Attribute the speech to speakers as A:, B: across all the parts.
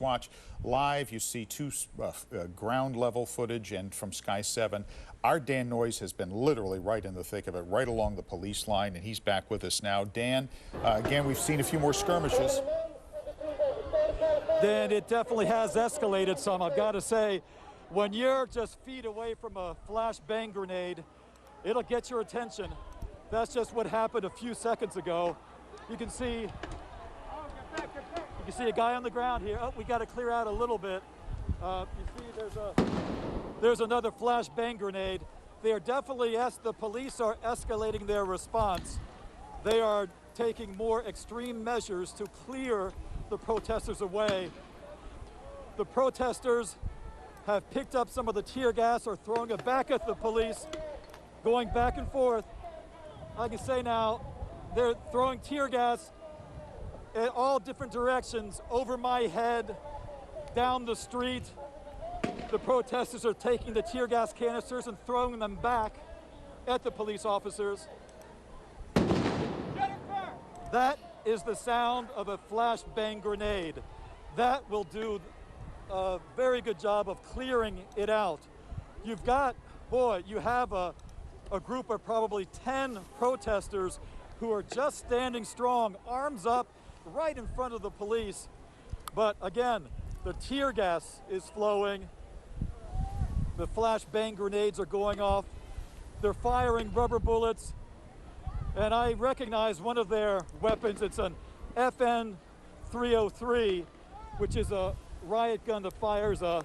A: Watch live. You see two ground level footage and from Sky 7. Our Dan Noyes has been literally right in the thick of it, right along the police line, and he's back with us now. Dan, again, we've seen a few more skirmishes.
B: Dan, it definitely has escalated some, I've got to say. When you're just feet away from a flashbang grenade, it'll get your attention. That's just what happened a few seconds ago. You can see a guy on the ground here. Oh, we got to clear out a little bit. You see there's another flashbang grenade. They are definitely, the police are escalating their response. They are taking more extreme measures to clear the protesters away. The protesters have picked up some of the tear gas or throwing it back at the police, going back and forth. I can say now, they're throwing tear gas in all different directions, over my head, down the street. The protesters are taking the tear gas canisters and throwing them back at the police officers. That is the sound of a flashbang grenade. That will do a very good job of clearing it out. You've got, you have a group of probably 10 protesters who are just standing strong, arms up, right in front of the police. But again, the tear gas is flowing. The flashbang grenades are going off. They're firing rubber bullets. And I recognize one of their weapons. It's an FN 303, which is a riot gun that fires a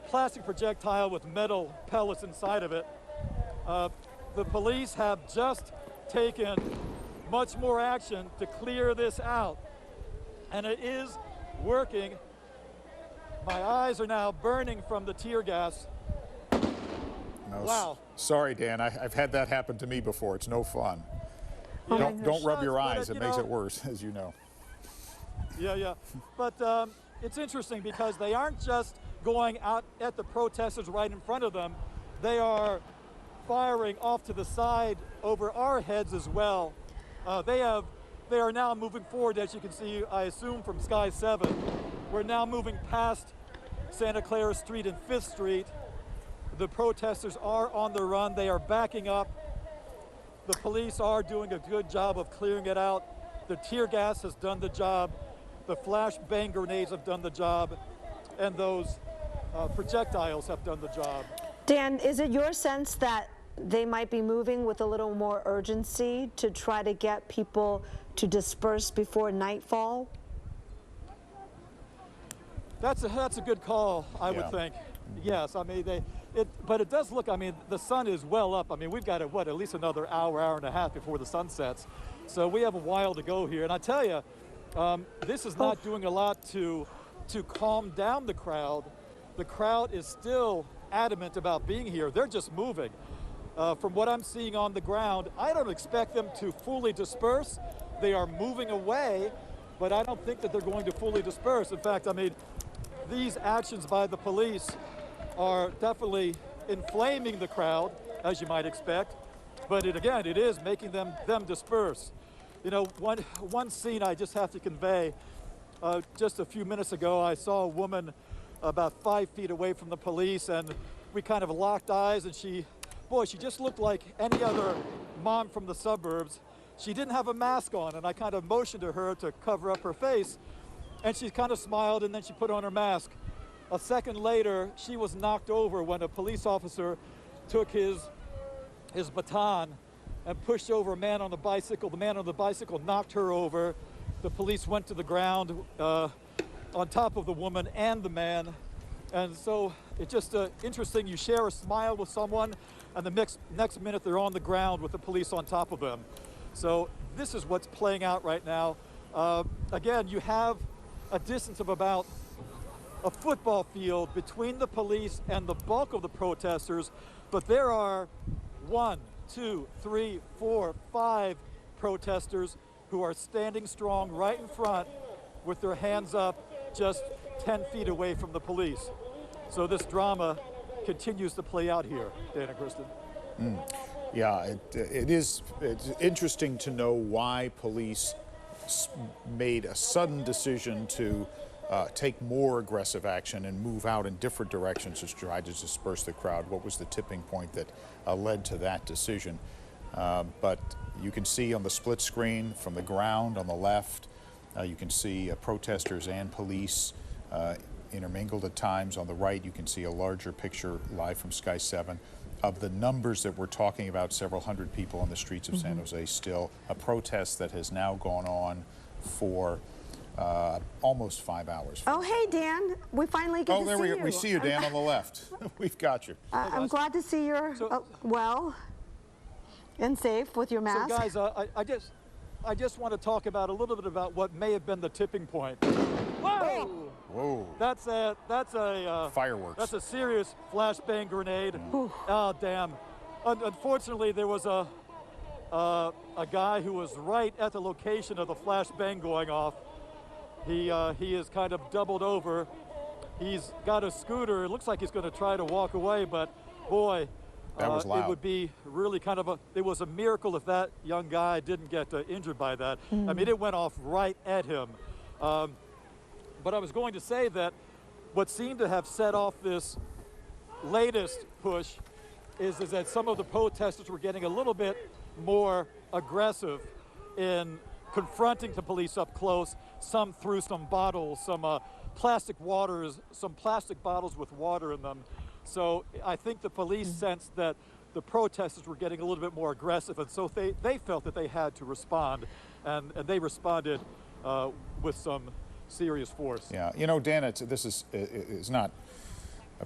B: plastic projectile with metal pellets inside of it. The police have just taken much more action to clear this out. And it is working. My eyes are now burning from the tear gas.
A: No,
B: wow.
A: Sorry, Dan. I've had that happen to me before. It's no fun.
B: Yeah.
A: Don't rub your eyes. It makes it worse, as you know.
B: Yeah. But it's interesting because they aren't just going out at the protesters right in front of them. They are firing off to the side over our heads as well. They are now moving forward, as you can see, I assume from Sky 7. We're now moving past Santa Clara Street and 5th Street. The protesters are on the run. They are backing up. The police are doing a good job of clearing it out. The tear gas has done the job. The flashbang grenades have done the job. And those projectiles have done the job.
C: Dan, is it your sense that they might be moving with a little more urgency to try to get people to disperse before nightfall?
B: That's a good call, I would think. Yes, I mean, but it does look, I mean, the sun is well up. I mean, we've got, at least another hour and a half before the sun sets. So we have a while to go here. And I tell you, this is not doing a lot to calm down the crowd. The crowd is still adamant about being here. They're just moving. From what I'm seeing on the ground, I don't expect them to fully disperse. They are moving away, but I don't think that they're going to fully disperse. In fact, I mean, these actions by the police are definitely inflaming the crowd, as you might expect. But again, it is making them disperse. You know, one scene I just have to convey. Just a few minutes ago, I saw a woman about 5 feet away from the police, and we kind of locked eyes, and she just looked like any other mom from the suburbs. She didn't have a mask on, and I kind of motioned to her to cover up her face, and she kind of smiled, and then she put on her mask. A second later, she was knocked over when a police officer took his baton and pushed over a man on a bicycle. The man on the bicycle knocked her over. The police went to the ground on top of the woman and the man. And so it's just interesting. You share a smile with someone, and the next minute they're on the ground with the police on top of them. So this is what's playing out right now. Again, you have a distance of about a football field between the police and the bulk of the protesters, but there are 1, 2, 3, 4, 5 protesters who are standing strong right in front with their hands up just 10 feet away from the police. So this drama continues to play out here, Dan and Kristen.
A: Yeah, it's interesting to know why police made a sudden decision to take more aggressive action and move out in different directions to try to disperse the crowd. What was the tipping point that led to that decision? But you can see on the split screen from the ground on the left, you can see protesters and police intermingled at times. On the right, you can see a larger picture live from Sky 7 of the numbers that we're talking about, several hundred people on the streets of San Jose still. A protest that has now gone on for almost 5 hours.
C: Oh, hey, Dan. We finally get to see you.
A: Oh, there we see you, Dan, on the left. We've got you.
C: I'm glad to see you're well and safe with your mask.
B: So, guys, I just want to talk about a little bit about what may have been the tipping point. Whoa!
A: Whoa.
B: That's a
A: fireworks.
B: That's a serious flashbang grenade. Oh, damn. Unfortunately, there was a guy who was right at the location of the flashbang going off. He is kind of doubled over. He's got a scooter. It looks like he's going to try to walk away, but boy,
A: that was loud.
B: It would be really kind of it was a miracle if that young guy didn't get injured by that. I mean, it went off right at him. But I was going to say that what seemed to have set off this latest push is that some of the protesters were getting a little bit more aggressive in confronting the police up close. Some threw some bottles, some plastic bottles with water in them. So I think the police sensed that the protesters were getting a little bit more aggressive, and so they felt that they had to respond, and they responded with some serious force.
A: Yeah, you know, Dan, this is not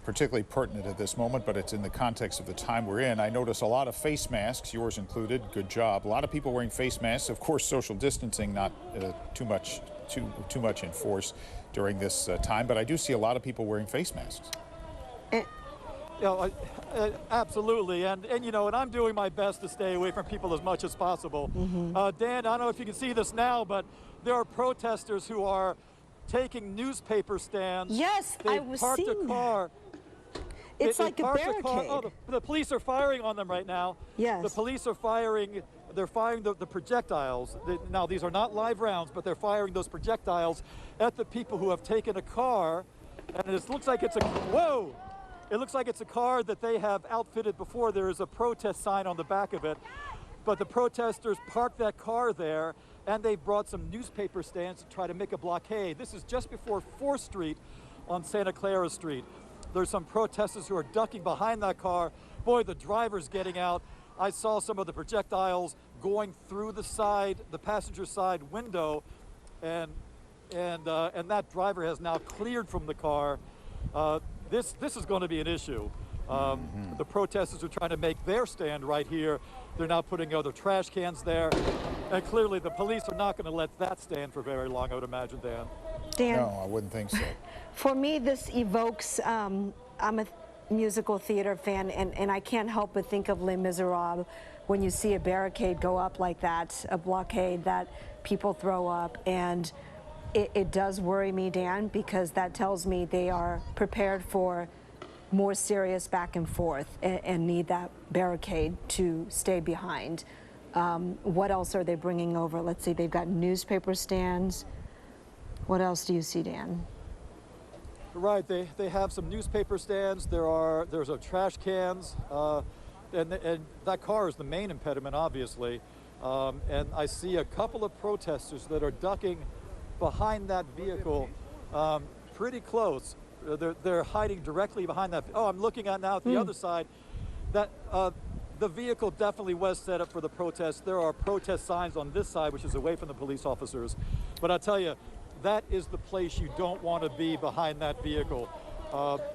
A: particularly pertinent at this moment, but it's in the context of the time we're in. I notice a lot of face masks, yours included. Good job. A lot of people wearing face masks. Of course, social distancing not too much in force during this time, but I do see a lot of people wearing face masks.
B: Absolutely, and you know, and I'm doing my best to stay away from people as much as possible. Dan, I don't know if you can see this now, but there are protesters who are taking newspaper stands.
C: Yes, I was seeing
B: a car.
C: It's like a barricade.
B: Oh, the police are firing on them right now.
C: Yes.
B: The police are firing. They're firing the projectiles. Now, these are not live rounds, but they're firing those projectiles at the people who have taken a car. And it looks like it's whoa! It looks like it's a car that they have outfitted before. There is a protest sign on the back of it. But the protesters parked that car there, and they brought some newspaper stands to try to make a blockade. This is just before 4th Street on Santa Clara Street. There's some protesters who are ducking behind that car. Boy, the driver's getting out. I saw some of the projectiles going through the passenger side window, and that driver has now cleared from the car. This is going to be an issue. The protesters are trying to make their stand right here. They're now putting other trash cans there. And clearly the police are not going to let that stand for very long, I would imagine, Dan.
C: Dan,
A: No, I wouldn't think so.
C: for me, this evokes, I'm a musical theater fan, and I can't help but think of Les Miserables when you see a barricade go up like that, a blockade that people throw up. And it does worry me, Dan, because that tells me they are prepared for more serious back and forth and need that barricade to stay behind. What else are they bringing over? Let's see, they've got newspaper stands. What else do you see, Dan?
B: Right, they have some newspaper stands. There's trash cans, and that car is the main impediment, obviously. And I see a couple of protesters that are ducking behind that vehicle, pretty close. They're hiding directly behind that. Oh, I'm looking at now at the other side. That the vehicle definitely was set up for the protest. There are protest signs on this side, which is away from the police officers. But I tell you, that is the place you don't want to be, behind that vehicle.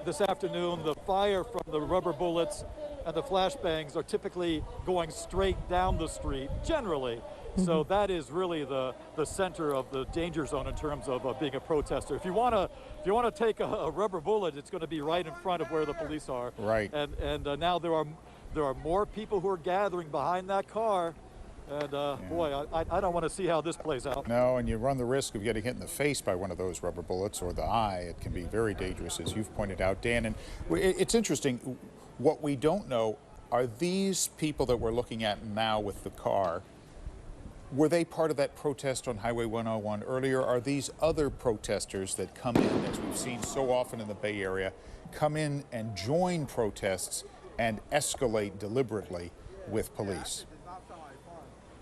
B: This afternoon, the fire from the rubber bullets and the flashbangs are typically going straight down the street, generally. So that is really the center of the danger zone in terms of being a protester. If you want to take a rubber bullet, it's going to be right in front of where the police are.
A: Right.
B: And now there are more people who are gathering behind that car. And boy, I don't want to see how this plays out.
A: No, and you run the risk of getting hit in the face by one of those rubber bullets or the eye. It can be very dangerous, as you've pointed out, Dan. And it's interesting. What we don't know are these people that we're looking at now with the car. Were they part of that protest on Highway 101 earlier? Are these other protesters that come in, as we've seen so often in the Bay Area, come in and join protests and escalate deliberately with police?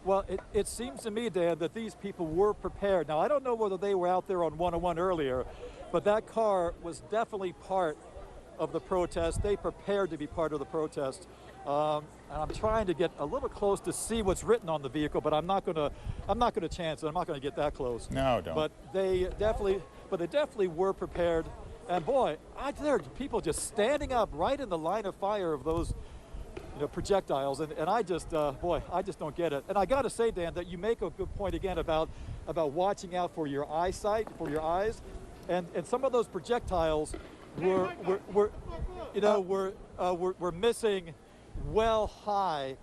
B: Well, it seems to me, Dan, that these people were prepared. Now, I don't know whether they were out there on 101 earlier, but that car was definitely part of the protest. They prepared to be part of the protest. And I'm trying to get a little close to see what's written on the vehicle, but I'm not gonna chance it. I'm not gonna get that close.
A: No, don't.
B: But they definitely were prepared. And boy, there are people just standing up right in the line of fire of those, projectiles. And I just, boy, I just don't get it. And I got to say, Dan, that you make a good point again about watching out for your eyesight, for your eyes, and some of those projectiles were missing well high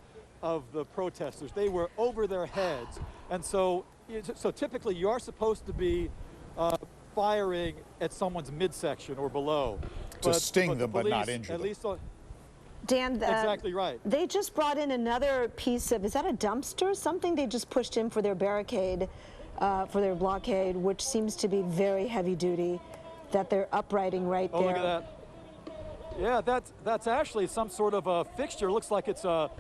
B: of the protesters. They were over their heads, and so typically you are supposed to be firing at someone's midsection or below
A: to sting them, but
B: police,
A: not injure them.
B: At least
C: Dan,
B: exactly right.
C: They just brought in another piece of, is that a dumpster? Something they just pushed in for their barricade, for their blockade, which seems to be very heavy duty, that they're uprighting right there.
B: Oh, look at that. Yeah, that's actually some sort of a fixture. Looks like it's a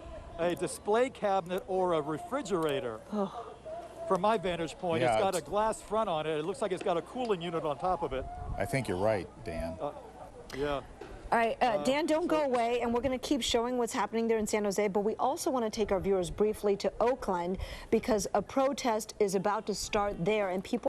B: display cabinet or a refrigerator.
C: Oh.
B: From my vantage point,
A: Yeah,
B: it's got a glass front on it. It looks like it's got a cooling unit on top of it.
A: I think you're right, Dan.
B: Yeah.
C: All right, Dan, don't go away, and we're going to keep showing what's happening there in San Jose, but we also want to take our viewers briefly to Oakland because a protest is about to start there, and people